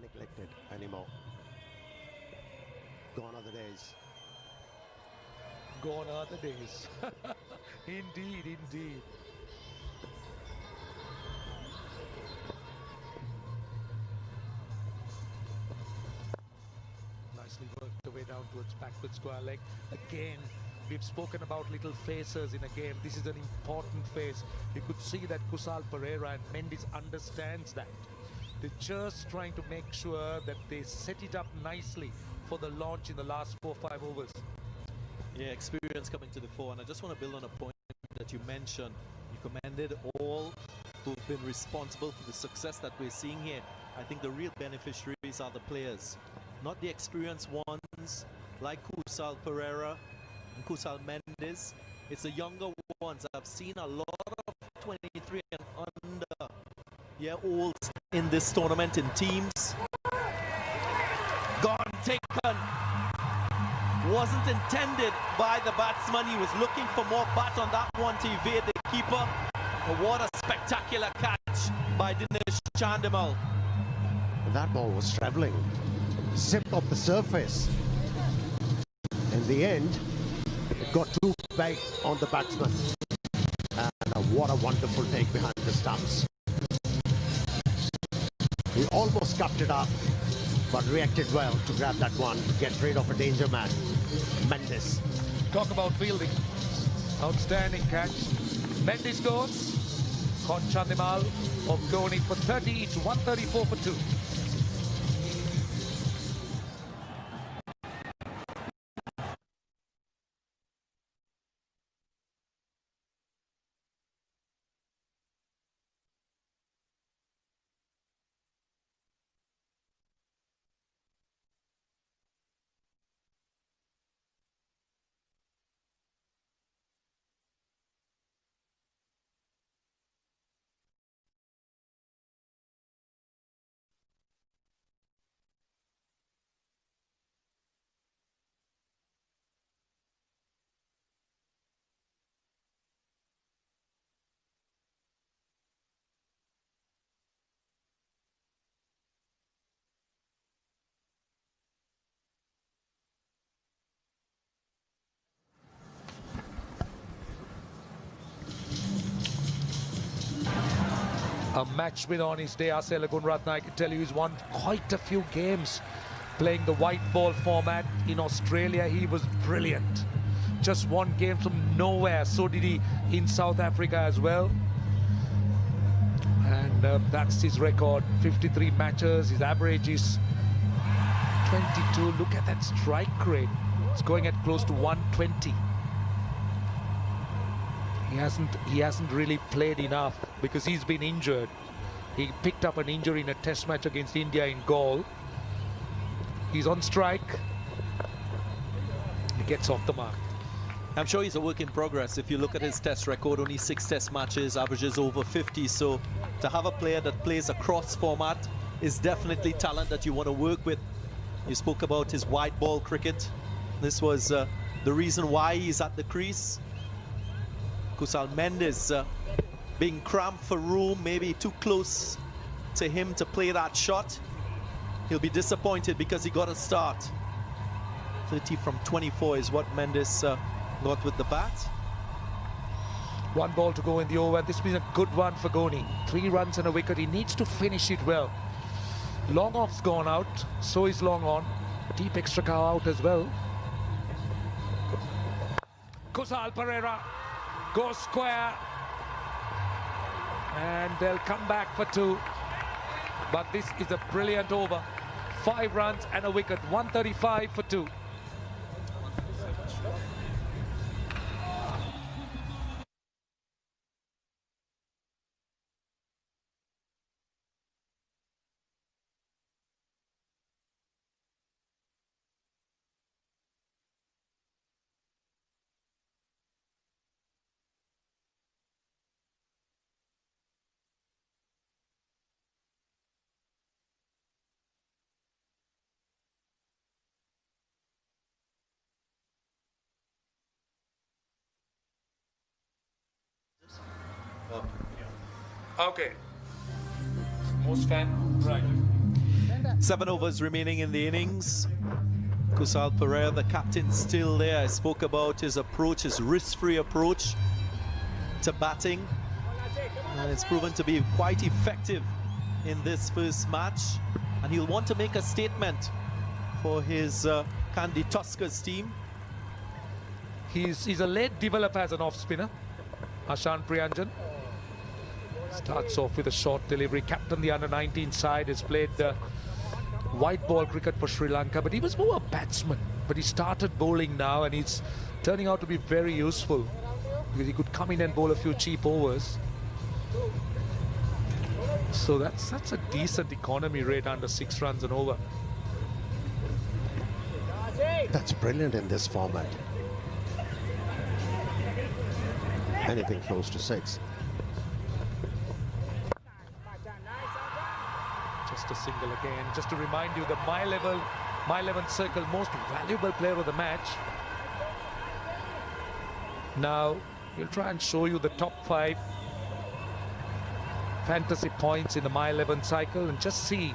neglected anymore. Gone are the days. Gone are the days. Indeed, indeed. Nicely worked the way down towards backward square leg. Again, we've spoken about little phases in a game. This is an important phase. You could see that Kusal Pereira and Mendes understands that. They're just trying to make sure that they set it up nicely for the launch in the last 4 or 5 overs. Yeah, experience coming to the fore, and I just want to build on a point that you mentioned. You commended all who've been responsible for the success that we're seeing here. I think the real beneficiaries are the players, not the experienced ones like Kusal Pereira and Kusal Mendes. It's the younger ones. I've seen a lot of 23 and under year-olds in this tournament in teams. Gone, taken. Wasn't intended by the batsman. He was looking for more bat on that one to evade the keeper. But what a spectacular catch by Dinesh Chandimal. That ball was travelling, zipped off the surface. In the end, it got too big on the batsman. And what a wonderful take behind the stumps. He almost scuffed it up, but reacted well to grab that one, to get rid of a danger man. Mendes. Talk about fielding. Outstanding catch. Mendes goes. Caught Chandimal of Dhoni for 30 each, 134 for 2. A match win on his day, Asela Gunratna. I can tell you he's won quite a few games playing the white ball format. In Australia, he was brilliant. Just won games from nowhere. So did he in South Africa as well. And that's his record. 53 matches. His average is 22. Look at that strike rate. It's going at close to 120. He hasn't really played enough because he's been injured. He picked up an injury in a test match against India in Galle. He's on strike. He gets off the mark. I'm sure he's a work in progress. If you look at his test record, only 6 test matches, averages over 50. So to have a player that plays across format is definitely talent that you want to work with. You spoke about his white ball cricket. This was the reason why he's at the crease. Kusal Mendes being cramped for room, maybe too close to him to play that shot. He'll be disappointed because he got a start. 30 from 24 is what Mendes got with the bat. 1 ball to go in the over. This has been a good one for Dhoni. 3 runs and a wicket. He needs to finish it well. Long off's gone out, so is long on. Deep extra cow out as well. Kusal Pereira goes square, and they'll come back for 2. But this is a brilliant over. 5 runs and a wicket, 135 for 2. Okay. Most fan, right. 7 overs remaining in the innings. Kusal Pereira, the captain, still there. I spoke about his approach, his risk-free approach to batting. And it's proven to be quite effective in this first match. And he'll want to make a statement for his Kandy Tuskers team. He's a late developer as an off-spinner. Ashan Priyanjan starts off with a short delivery. Captain the under-19 side, has played white ball cricket for Sri Lanka, but he was more a batsman. But he started bowling now, and he's turning out to be very useful because he could come in and bowl a few cheap overs. So that's a decent economy rate under 6 runs and over. That's brilliant in this format. Anything close to 6. Just a single again. Just to remind you, the My 11 circle most valuable player of the match. Now we'll try and show you the top 5 fantasy points in the My 11 cycle and just see.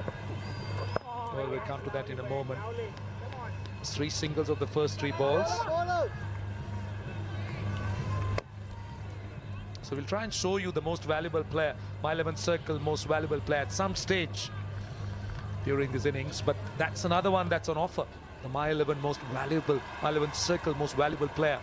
Well, we'll come to that in a moment. 3 singles of the first 3 balls. So we'll try and show you the most valuable player, My 11 circle most valuable player at some stage during this innings. But that's another one that's on offer. The My 11 most valuable, My 11 circle most valuable player.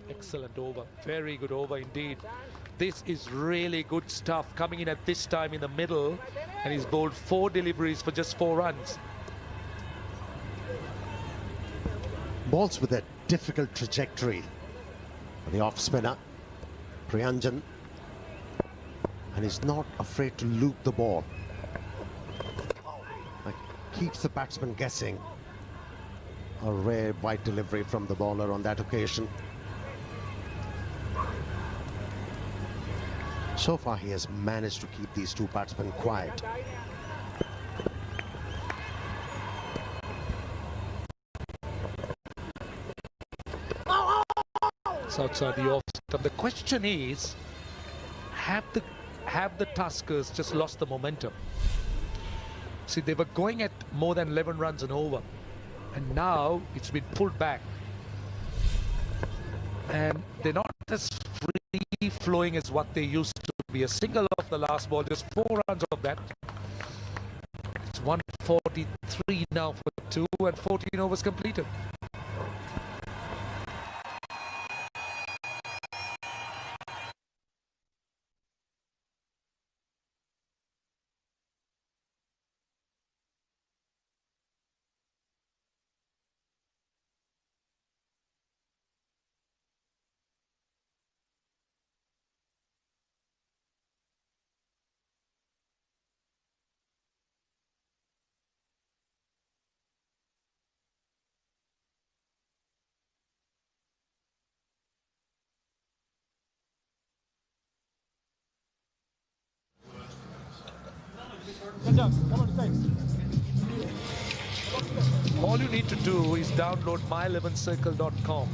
Excellent over, very good over indeed. This is really good stuff, coming in at this time in the middle, and he's bowled 4 deliveries for just 4 runs. Balls with a difficult trajectory. The off-spinner, Priyanjan, and he's not afraid to loop the ball. Keeps the batsman guessing. A rare wide delivery from the bowler on that occasion. So far, he has managed to keep these 2 batsmen quiet. It's outside the off stump. The question is, have the Tuskers just lost the momentum? See, they were going at more than 11 runs and over, and now it's been pulled back. And they're not as free-flowing as what they used to be. A single off the last ball, just 4 runs of that. It's 143 now for 2 and 14 overs completed. All you need to do is download my11circle.com,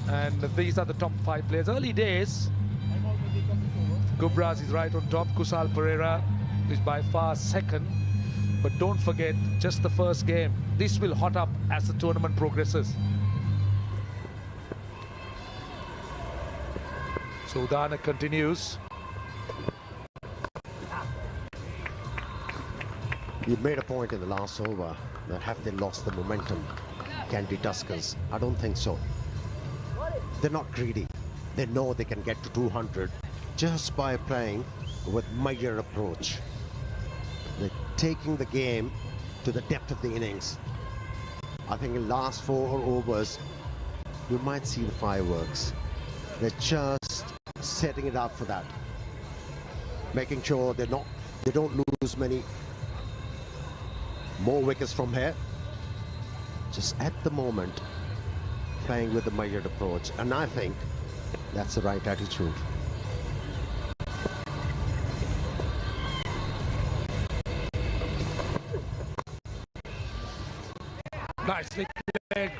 and these are the top 5 players. Early days, Gubraz is right on top. Kusal Pereira is by far second, but don't forget, just the first game. This will hot up as the tournament progresses. So Udana continues. You made a point in the last over that have they lost the momentum, Kandy Tuskers? I don't think so. They're not greedy. They know they can get to 200 just by playing with measured approach. They're taking the game to the depth of the innings. I think in last 4 overs, you might see the fireworks. They're just setting it up for that, making sure they don't lose many more wickets from here. Just at the moment, playing with a measured approach, and I think that's the right attitude. Nicely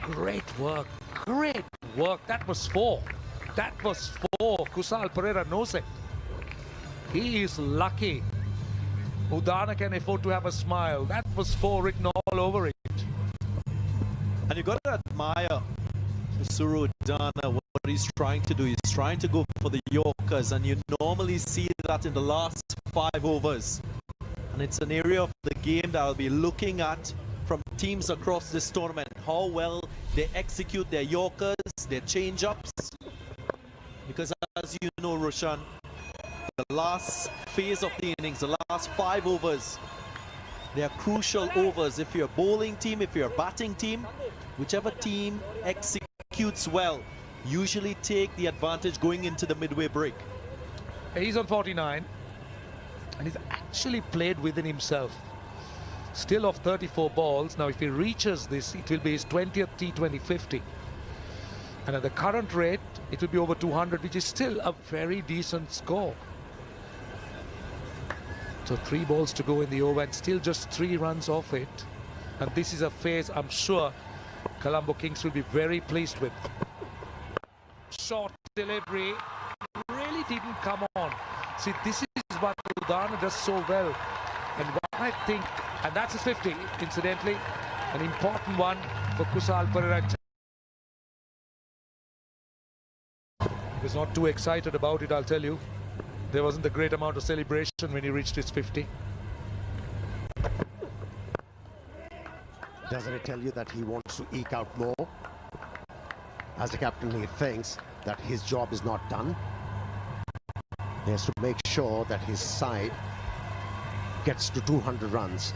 great work. Great work. That was 4. That was 4. Kusal Pereira knows it. He is lucky. Udana can afford to have a smile. That was 4 written all over it. And you got to admire Suru Udana, what he's trying to do. He's trying to go for the Yorkers, and you normally see that in the last 5 overs. And it's an area of the game that I'll be looking at from teams across this tournament. How well they execute their Yorkers, their change-ups. Because as you know, Roshan, the last phase of the innings, the last 5 overs, they are crucial overs. If you're a bowling team, if you're a batting team, whichever team executes well, usually take the advantage going into the midway break. He's on 49, and he's actually played within himself. Still off 34 balls. Now if he reaches this, it will be his 20th T20 50. And at the current rate, it will be over 200, which is still a very decent score. So 3 balls to go in the over, and still just 3 runs off it. And this is a phase I'm sure Colombo Kings will be very pleased with. Short delivery really didn't come on. See, this is what Udana does so well. And what I think, and that's his 50, incidentally, an important one for Kusal Pereira. He was not too excited about it, I'll tell you. There wasn't a great amount of celebration when he reached his 50. Doesn't it tell you that he wants to eke out more? As a captain, he thinks that his job is not done. He has to make sure that his side gets to 200 runs.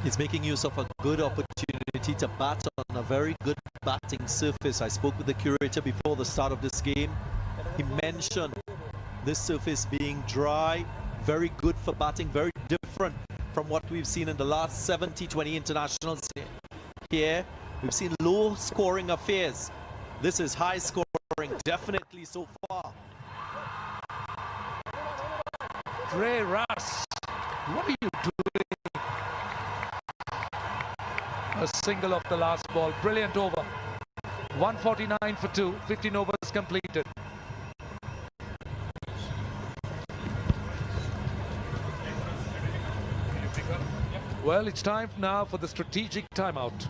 He's making use of a good opportunity to bat on a very good batting surface. I spoke with the curator before the start of this game. He mentioned this surface being dry, very good for batting, very different from what we've seen in the last 70-20 internationals here. We've seen low scoring affairs. This is high scoring, definitely so far. Trey Russ, what are you doing? A single off the last ball, brilliant over. 149 for 2, 15 overs completed. Well, it's time now for the strategic timeout.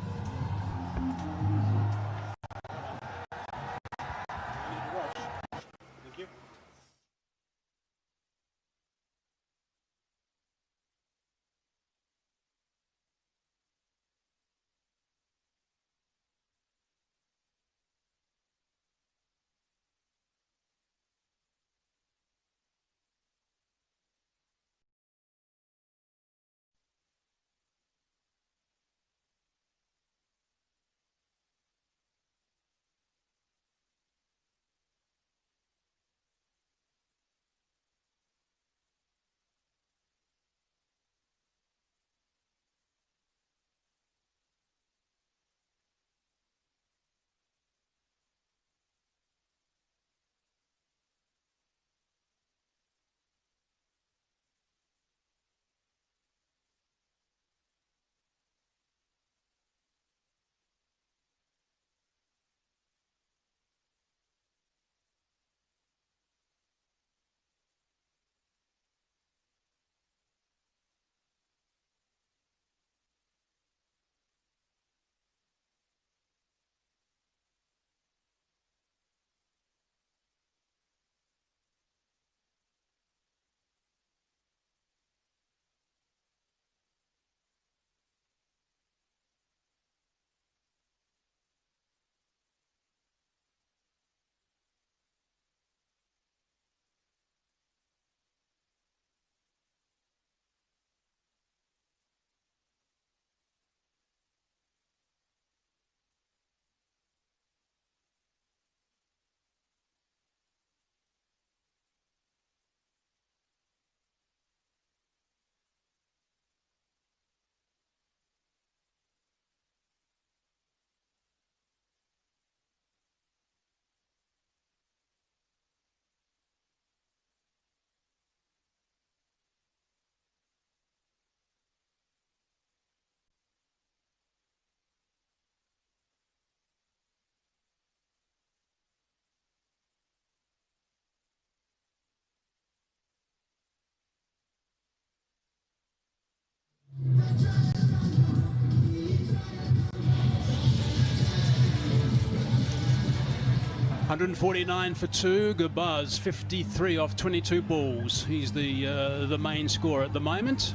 149 for 2. Good buzz. 53 off 22 balls. He's the main scorer at the moment.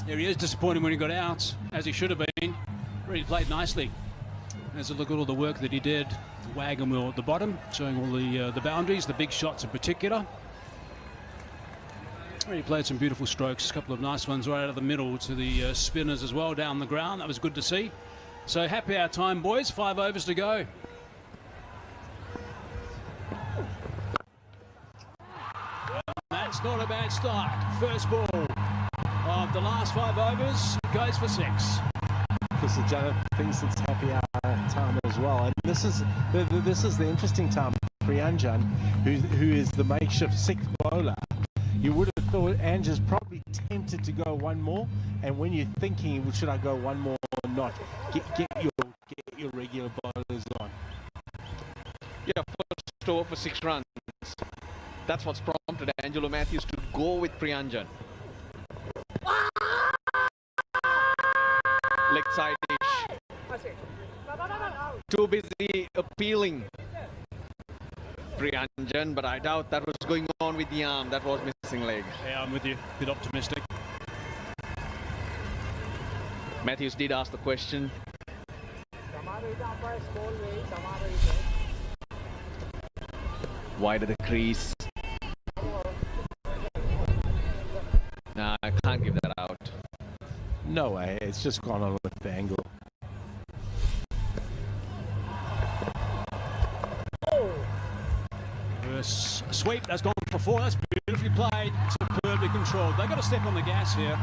Here he is, disappointed when he got out, as he should have been. Really played nicely. As a look at all the work that he did. The wagon wheel at the bottom, showing all the boundaries, the big shots in particular. He played some beautiful strokes, a couple of nice ones right out of the middle to the spinners as well down the ground. That was good to see. So happy our time, boys. 5 overs to go. That's not a bad start. First ball of the last 5 overs goes for 6. Crystal Janet thinks it's happy hour time as well, and this is the interesting time. Priyanjan, who is the makeshift 6th bowler. You would have thought Ange's probably tempted to go one more, and when you're thinking, should I go one more or not, get your regular bowlers on. Yeah, first over for 6 runs. That's what's prompted Angelo Matthews to go with Priyanjan. Leg side-ish. Too busy appealing Priyanjan, but I doubt that was going on with the arm. That was missing leg. Yeah, I'm with you. Bit optimistic. Matthews did ask the question. Wide of the crease. Nah, I can't give that out. No way, it's just gone on with the angle. Sweep, that's gone for 4. That's beautifully played, superbly controlled. They've got to step on the gas here.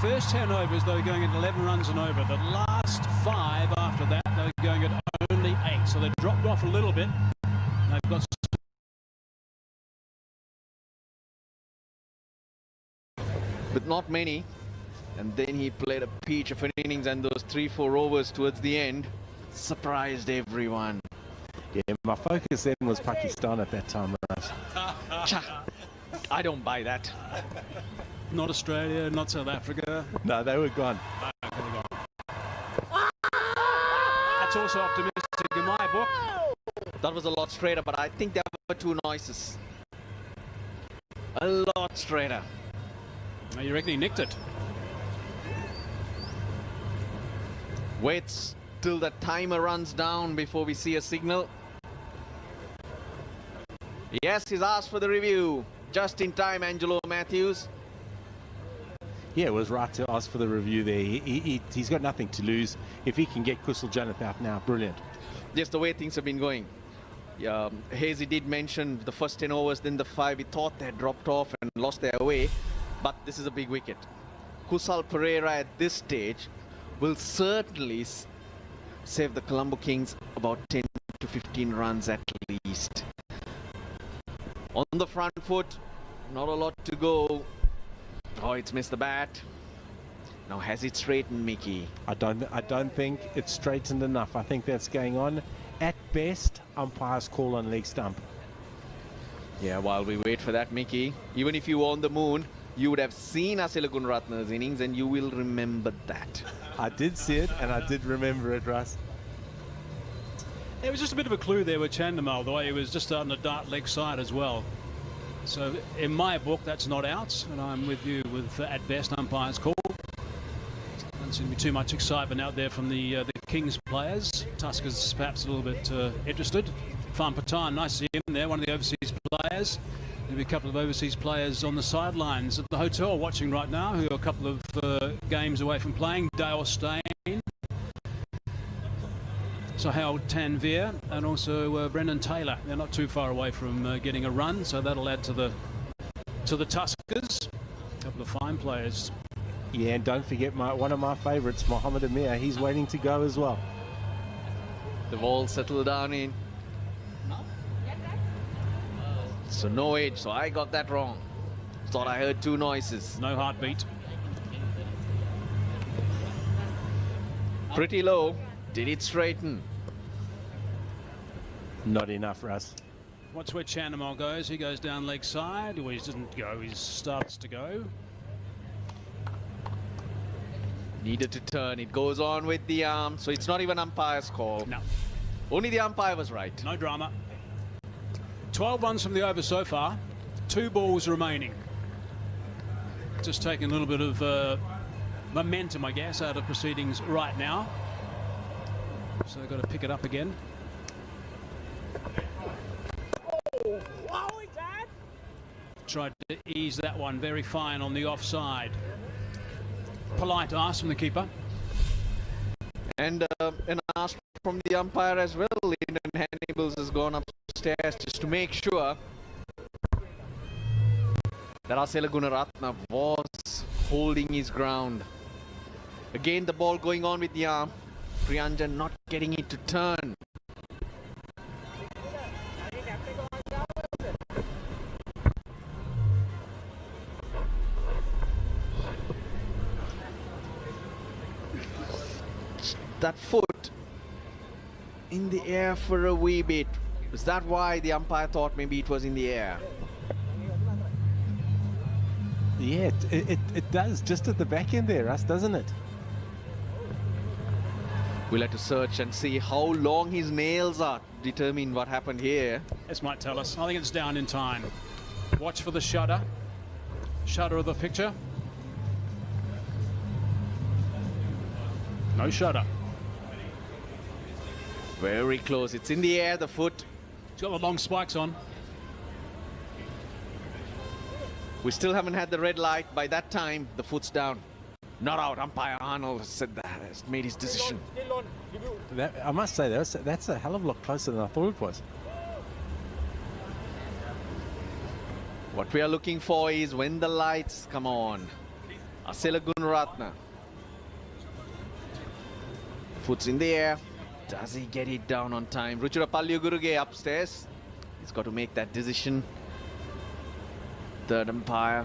First 10 overs, they were going at 11 runs and over. The last 5 after that, they were going at only 8. So they dropped off a little bit. They've got but not many. And then he played a peach of an innings, and those 3-4 overs towards the end surprised everyone. Yeah, my focus then was Pakistan at that time, Russ. I don't buy that. not Australia, not South Africa. No, they were gone. That's also optimistic in my book. That was a lot straighter, but I think there were 2 noises. A lot straighter. You reckon he nicked it? Waits till the timer runs down before we see a signal. Yes, he's asked for the review. Just in time, Angelo Matthews. Yeah, it was right to ask for the review there. He's got nothing to lose. If he can get Crystal Janet out now, brilliant. Just the way things have been going. Hazy did mention the first 10 overs, then the 5. He thought they had dropped off and lost their way. But this is a big wicket. Kusal Pereira at this stage will certainly save the Colombo Kings about 10 to 15 runs at least. On the front foot, not a lot to go. Oh, it's missed the bat. Now has it straightened, Mickey? I don't think it's straightened enough. I think that's going on. At best, umpire's call on leg stump. Yeah, while we wait for that, Mickey, even if you were on the moon, you would have seen Asila Gunaratne's innings, and you will remember that. I did see it, and I did remember it, Russ. It was just a bit of a clue there with Chandimal, the way he was just starting to dart leg side as well. So in my book, that's not out, and I'm with you with at best umpire's call. Doesn't seem to be too much excitement out there from the Kings players. Tuskers perhaps a little bit interested. Fan Patan, nice to see him there, one of the overseas players. There'll be a couple of overseas players on the sidelines at the hotel watching right now, who are a couple of games away from playing. Dale Steyn, Sohail Tanvir, and also Brendan Taylor. They're not too far away from getting a run, so that'll add to the Tuskers. A couple of fine players. Yeah, and don't forget one of my favourites, Mohammed Amir. He's waiting to go as well. They've all settled down in. So no age, so I got that wrong. Thought I heard 2 noises. No heartbeat. Pretty low. Did it straighten? Not enough, Russ. Watch where Chandimal goes. He goes down leg side. Well, he doesn't go. He starts to go. Needed to turn. It goes on with the arm, so it's not even umpire's call. No. Only the umpire was right. No drama. 12 runs from the over so far, 2 balls remaining. Just taking a little bit of momentum, I guess, out of proceedings right now. So they've got to pick it up again. Tried to ease that one very fine on the offside. Polite ask from the keeper. And an ask from the umpire as well. Lyndon Hannibals has gone upstairs just to make sure that Asela Gunaratne was holding his ground. Again, the ball going on with the arm. Priyanjan not getting it to turn. That foot in the air for a wee bit. Is that why the umpire thought maybe it was in the air? Yeah, it does, just at the back end there, Russ, doesn't it? We'll have to search and see how long his nails are to determine what happened here. This might tell us. I think it's down in time. Watch for the shutter. Shutter of the picture. No shutter. Very close. It's in the air, the foot. He's got the long spikes on. We still haven't had the red light. By that time, the foot's down. Not out. Umpire Arnold has said that, has made his decision. That, I must say, that's a hell of a lot closer than I thought it was. What we are looking for is when the lights come on. Asela Gunaratne. Foot's in the air. Does he get it down on time? Ruchira Pallyuguruge upstairs. He's got to make that decision. Third umpire.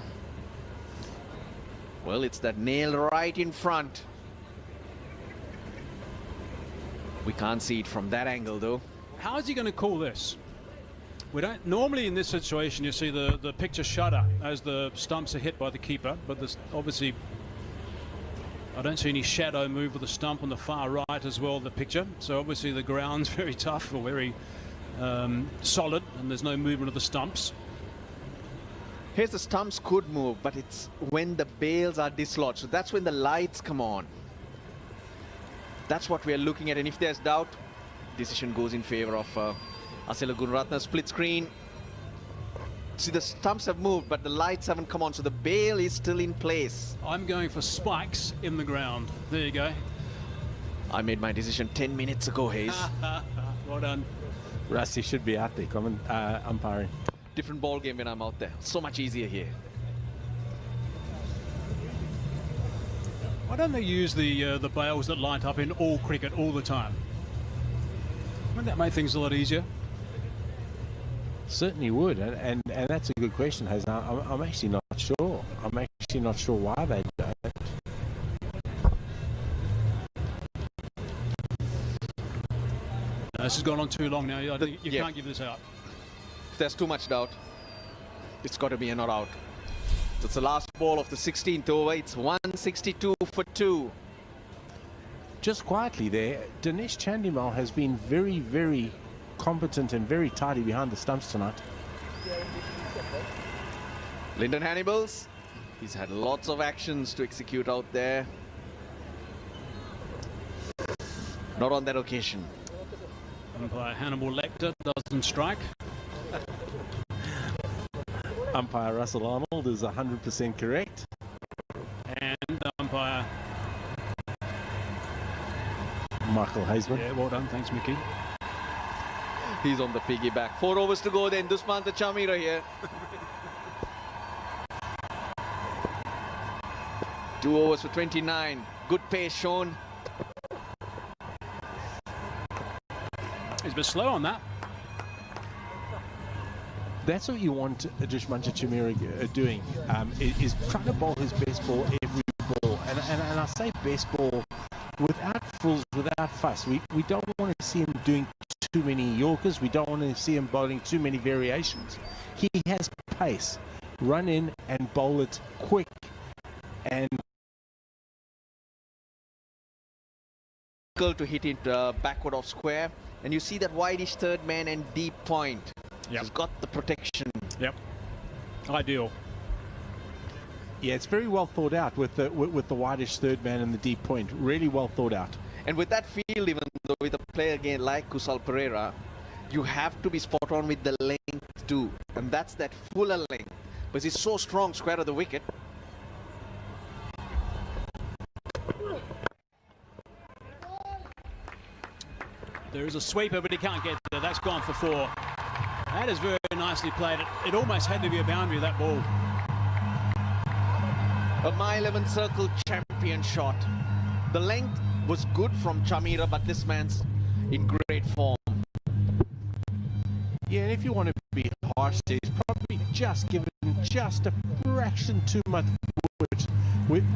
Well, it's that nail right in front. We can't see it from that angle, though. How is he going to call this? We don't normally in this situation you see the picture shutter as the stumps are hit by the keeper, but there's obviously I don't see any shadow move with the stump on the far right as well, the picture. So obviously the ground's very tough or very solid, and there's no movement of the stumps. Here's the stumps could move, but it's when the bails are dislodged. So that's when the lights come on. That's what we are looking at, and if there's doubt, decision goes in favor of Asela Gunaratne. Split screen. See, the stumps have moved, but the lights haven't come on, so the bail is still in place. I'm going for spikes in the ground. There you go. I made my decision 10 minutes ago, Hayes. Well done. Rusty should be out there, umpiring. Different ball game when I'm out there. So much easier here. Why don't they use the bails that light up in all cricket all the time? Wouldn't that make things a lot easier? Certainly would, and that's a good question, Hayes. I'm actually not sure. I'm actually not sure why they don't. No, this has gone on too long now. You Yeah. can't give this out. If there's too much doubt, it's got to be a not out. So it's the last ball of the 16th over. It's 162 for 2. Just quietly there, Dinesh Chandimal has been very, very competent and very tidy behind the stumps tonight. Lyndon Hannibals, he's had lots of actions to execute out there. Not on that occasion. Umpire Hannibal Lecter doesn't strike. Umpire Russell Arnold is 100% correct. And umpire... Michael Hazeman. Yeah, well done. Thanks, Mickey. He's on the piggyback. 4 overs to go then. Dushmanta Chamira here. 2 overs for 29. Good pace shown. He's a bit slow on that. That's what you want Dushmanta Chamira doing, is trying to bowl his best ball every ball. And I say best ball without frills, without fuss. We don't want to see him doing too many Yorkers. We don't want to see him bowling too many variations. He has pace. Run in and bowl it quick and To hit it backward off square. And you see that wideish third man and deep point. Yep. He's got the protection. Yep. Ideal. Yeah, it's very well thought out with the wideish third man and the deep point. Really well thought out. And with that field, even though with a player again like Kusal Pereira, you have to be spot on with the length too. And that's that fuller length. Because he's so strong square of the wicket. There is a sweeper, but he can't get there. That's gone for 4. That is very nicely played. It almost had to be a boundary, that ball. A My 11 circle champion shot. The length was good from Chamira, but this man's in great form. Yeah, and if you want to be harsh, he's probably just given just a fraction too much which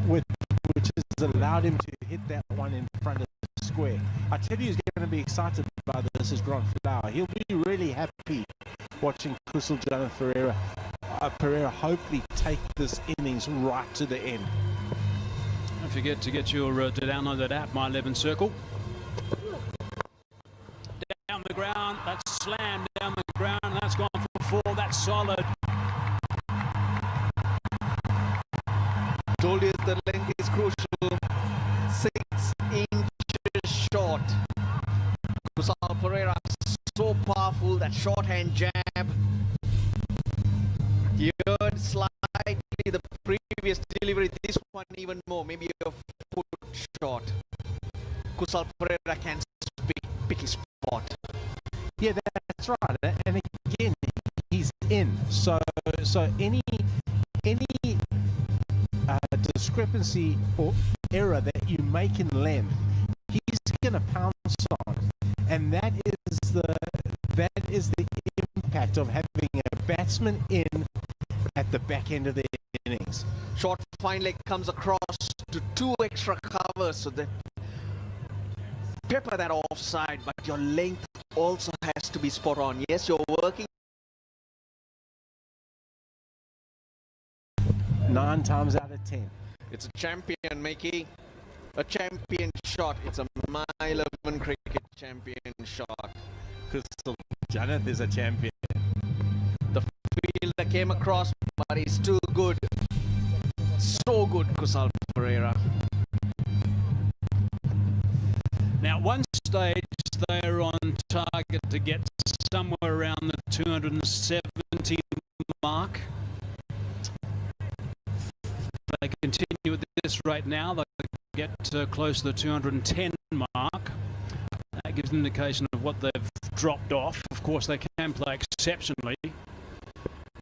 has allowed him to hit that one in front of the square. I tell you, he's going to be excited by this as Grant Flower. He'll be really happy watching Kusal Pereira hopefully take this innings right to the end. Don't forget to get your to download that app, My 11 Circle. Down the ground, that's slammed down the ground, and that's gone for 4. That's solid. Told you the length is crucial. 6 inches short. Kusal Pereira so powerful, that shorthand jab. He heard slightly the previous delivery, this one even more, maybe a foot short. Kusal Pereira can pick his spot. Yeah, that's right. And again, he's in. So any discrepancy or error that you make in length, he's going to pounce on, and that is the impact of having a batsman in at the back end of the innings. Short fine leg comes across to 2 extra covers, so that pepper that offside, but your length also has to be spot on. Yes, you're working 9 times out of 10. It's a champion, Mikey. A champion shot. It's a My 11 cricket champion shot. Kusal Janeth is a champion. The fielder came across, but he's too good. So good, Kusal Pereira. Now, one stage they are on target to get somewhere around the 270 mark. If they continue at this rate now, they'll get close to the 210 mark. That gives an indication of what they've dropped off. Of course, they can play exceptionally.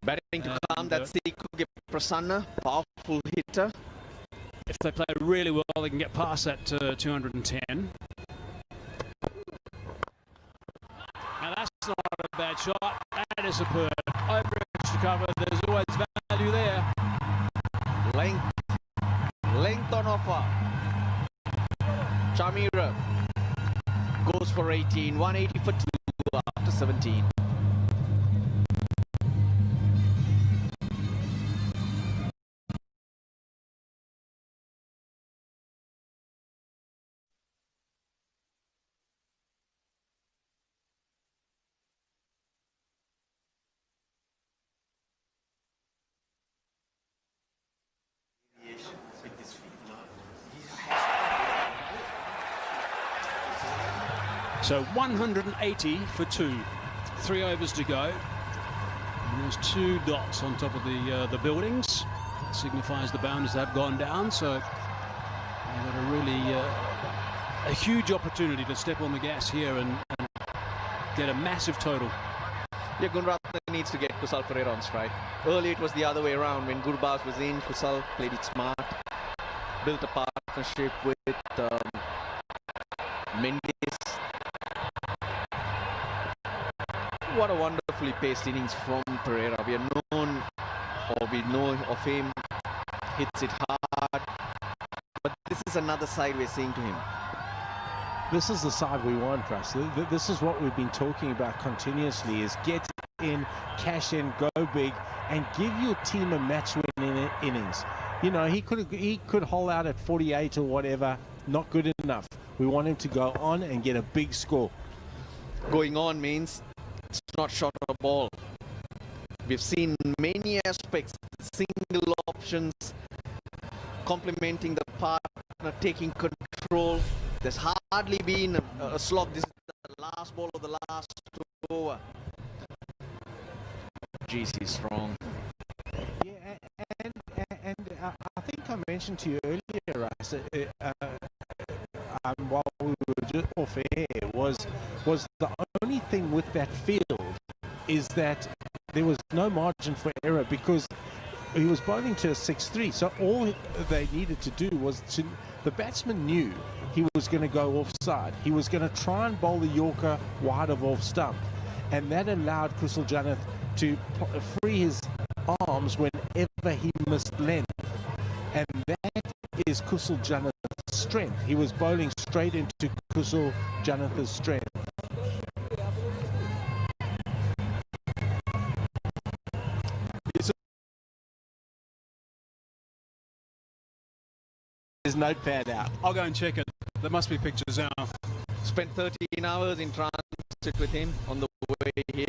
Batting to come, that's Siku Prasanna, powerful hitter. If they play really well, they can get past that 210. Now that's not a bad shot. That is superb. Over extra cover, there's always value there. Length on offer. Chamira goes for 18, 180 for 2 after 17. So 180 for 2. 3 overs to go. And there's 2 dots on top of the buildings. That signifies the boundaries have gone down. So they've got a really a huge opportunity to step on the gas here and get a massive total. Yeah, Gunratha needs to get Kusal Pereira on strike. Earlier it was the other way around. When Gurbaz was in, Kusal played it smart. Built a partnership with Mendes. What a wonderfully paced innings from Pereira. We know of him, hits it hard. But this is another side we're seeing to him. This is the side we want, Russ. This is what we've been talking about continuously, is get in, cash in, go big, and give your team a match-winning innings. You know, he could hold out at 48 or whatever, not good enough. We want him to go on and get a big score. Going on means it's not short a ball. We've seen many aspects, single options, complementing the partner, taking control. There's hardly been a slog. This is the last ball of the last over. GC strong. Yeah, and I think I mentioned to you earlier, Russ, while we were just off air, was the only thing with that field is that there was no margin for error because he was bowling to a 6-3. So all they needed to do was the batsman knew he was going to go offside. He was going to try and bowl the Yorker wide of off stump, and that allowed Kusal Janeth to free his arms whenever he missed length, and that is Kusal Janeth's strength. He was bowling straight into Kusal Janeth's strength. His notepad out. I'll go and check it. There must be pictures now. Spent 13 hours in transit with him on the way here.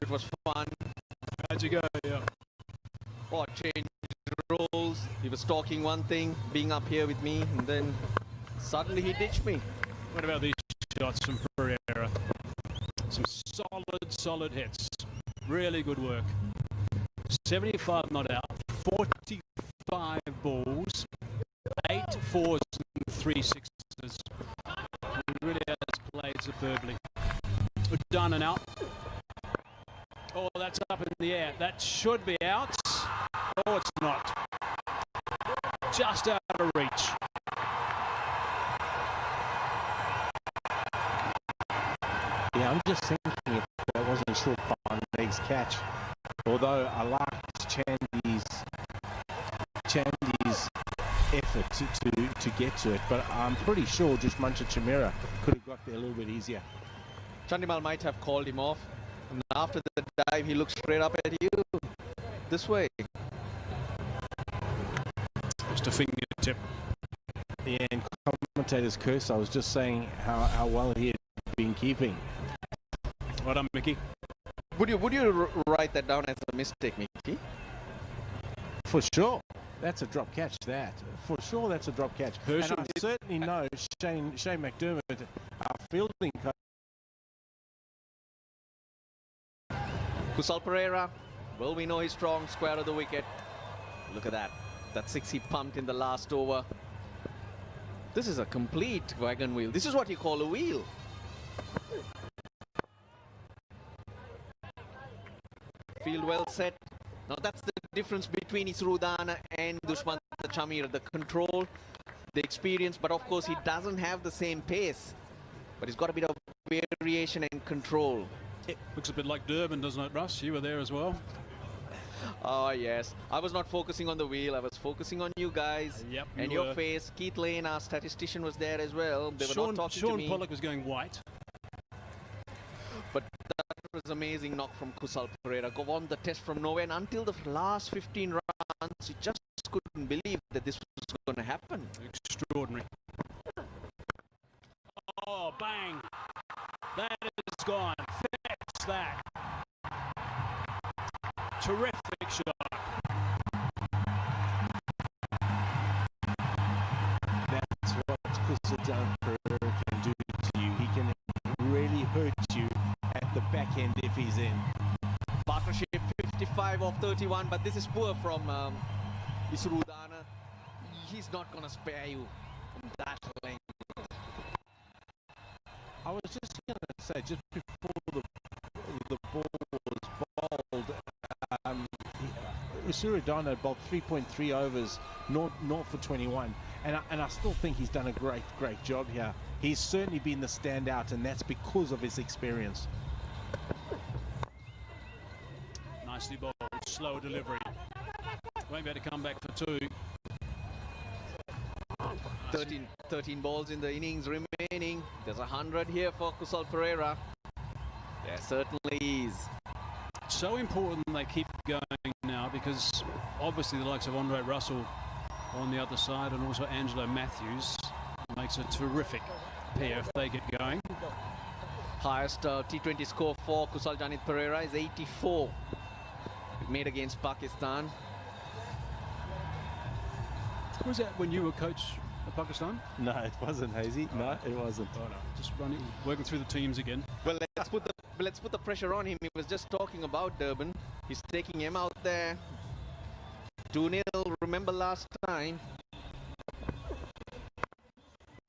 It was fun. How'd you go? Yeah. Oh, changed roles. He was talking one thing, being up here with me, and then suddenly he ditched me. What about these shots from Pereira? Some solid hits. Really good work. 75 not out. 45 balls. 8 fours and 3 sixes. He really has played superbly. Done and out. Oh, that's up in the air. That should be out. Oh, it's not. Just out of reach. Yeah, I'm just thinking if that wasn't short fine legs catch. Although I liked Chandy's effort to get to it, but I'm pretty sure just Mancha Chimera could have got there a little bit easier. Chandimal might have called him off, and after the dive he looked straight up at you. This way. Just a fingertip. Yeah, and commentator's curse, I was just saying how well he had been keeping. Well done, Mickey. Would you write that down as a mistake, Mickey? For sure. That's a drop catch, that. For sure, that's a drop catch. Herschel and I certainly know Shane McDermott, our fielding coach. Kusal Pereira, well, we know he's strong, square of the wicket. Look at that. That 6 he pumped in the last over. This is a complete wagon wheel. This is what you call a wheel. Field well set. Now that's the difference between Isrudana and Dushman Chamir. The control, the experience, but of course he doesn't have the same pace. But he's got a bit of variation and control. It looks a bit like Durban, doesn't it, Russ? You were there as well. Oh, yes. I was not focusing on the wheel. I was focusing on you guys. Yep, and your face. Keith Lane, our statistician, was there as well. They were not talking to me. Sean Pollock was going white. But that was amazing knock from Kusal Pereira. Go on the test from nowhere, and until the last 15 runs, you just couldn't believe that this was going to happen. Extraordinary. Oh, bang. That is gone. Fetch that. Terrific shot. That's what Kusal Pereira can do to you. He can really hurt you at the back end if he's in. Partnership 55 of 31, but this is poor from Isrudana. He's not going to spare you from that length. I was just going to say, just before the ball was bowled, Isrudana bowled 3.3 overs, 0 for 21, and I still think he's done a great job here. He's certainly been the standout, and that's because of his experience. Nicely bowled, slow delivery. Won't be able to come back for 2. 13 balls in the innings remaining. There's 100 here for Kusal Pereira. There certainly is. So important they keep going now, because obviously the likes of Andre Russell on the other side and also Angelo Matthews makes a terrific pair if they get going. Highest T20 score for Kusal Janit Pereira is 84. Made against Pakistan. Was that when you were coach of Pakistan? No, it wasn't, Hazy. No, it wasn't. Oh, no. Just working through the teams again. Well, let's put the pressure on him. He was just talking about Durban. He's taking him out there. 2-0. Remember last time.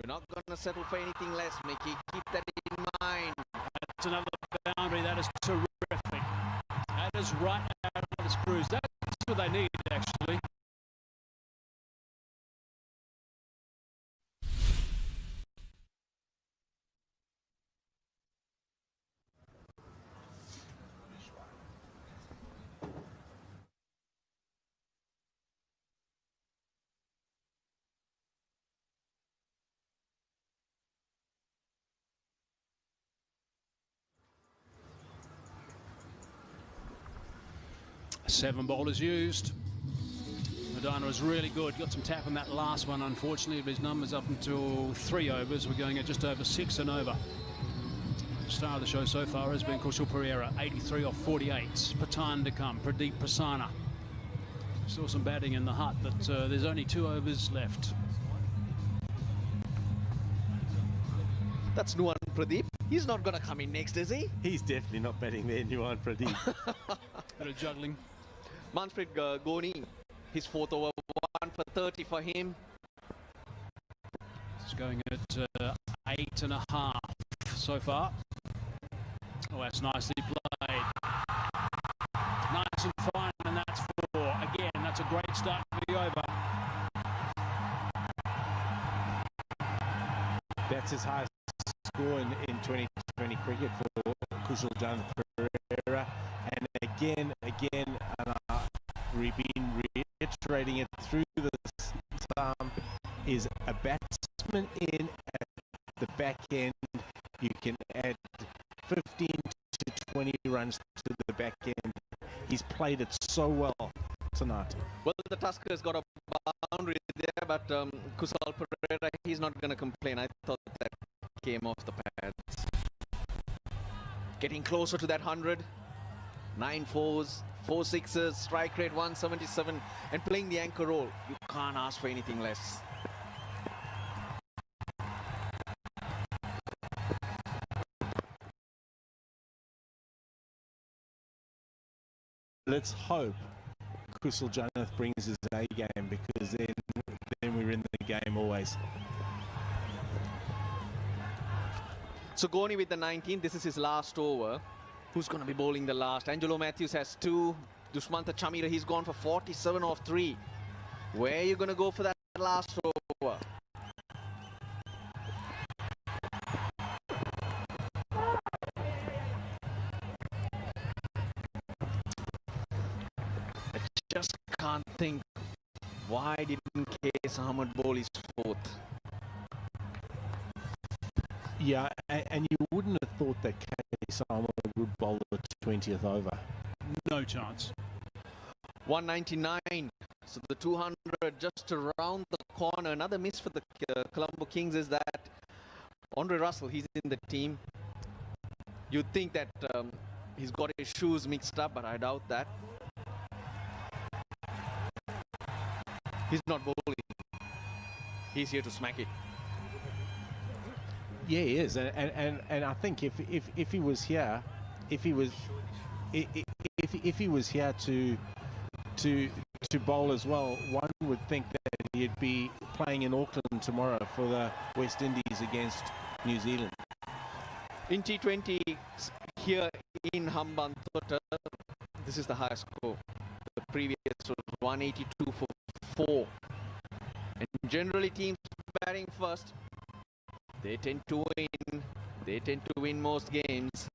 We're not gonna settle for anything less, Mickey. Keep that in mind. That's another boundary. That is terrific. That is right out of the screws. That's what they need, actually. Seven bowlers used. Medina is really good. Got some tap on that last one, unfortunately, but his numbers up until 3 overs. We're going at just over 6 and over. Star of the show so far has been Kusal Pereira, 83 off 48. Patan to come, Pradeep Prasanna. Still some batting in the hut, but there's only 2 overs left. That's Nuwan Pradeep. He's not gonna come in next, is he? He's definitely not betting there, Nuwan Pradeep. Bit of juggling. Manpreet Goni, his 4th over, 1 for 30 for him. It's going at 8.5 so far. Oh, that's nicely played. Nice and fine, and that's 4. Again, that's a great start for the over. That's his highest score in 2020 cricket for Kusal Janit Pereira. And again, and we've been reiterating it through this time, is a batsman in at the back end. You can add 15 to 20 runs to the back end. He's played it so well tonight. Well, the Tuskers got a boundary there, but Kusal Pereira, he's not going to complain. I thought that came off the pads. Getting closer to that 100. 9 fours, 4 sixes, strike rate 177, and playing the anchor role. You can't ask for anything less. Let's hope Kusal Janit brings his A game, because then we're in the game always. So Goni with the 19, this is his last over. Who's going to be bowling the last? Angelo Matthews has 2. Dushmantha Chamira, he's gone for 47 off 3. Where are you going to go for that last over? I just can't think, why didn't K.S. Ahmed bowl his 4th? Yeah, and you wouldn't have thought that K.S. Ahmed would bowl the 20th over. No chance. 199. So the 200 just around the corner. Another miss for the Colombo Kings is that Andre Russell, he's in the team. You'd think that he's got his shoes mixed up, but I doubt that. He's not bowling. He's here to smack it. Yeah, he is, and I think if he was here, if he was here to bowl as well, one would think that he'd be playing in Auckland tomorrow for the West Indies against New Zealand. In T20 here in Hambantota, this is the highest score. The previous was 182 for 4. And generally teams batting first, they tend to win. They tend to win most games.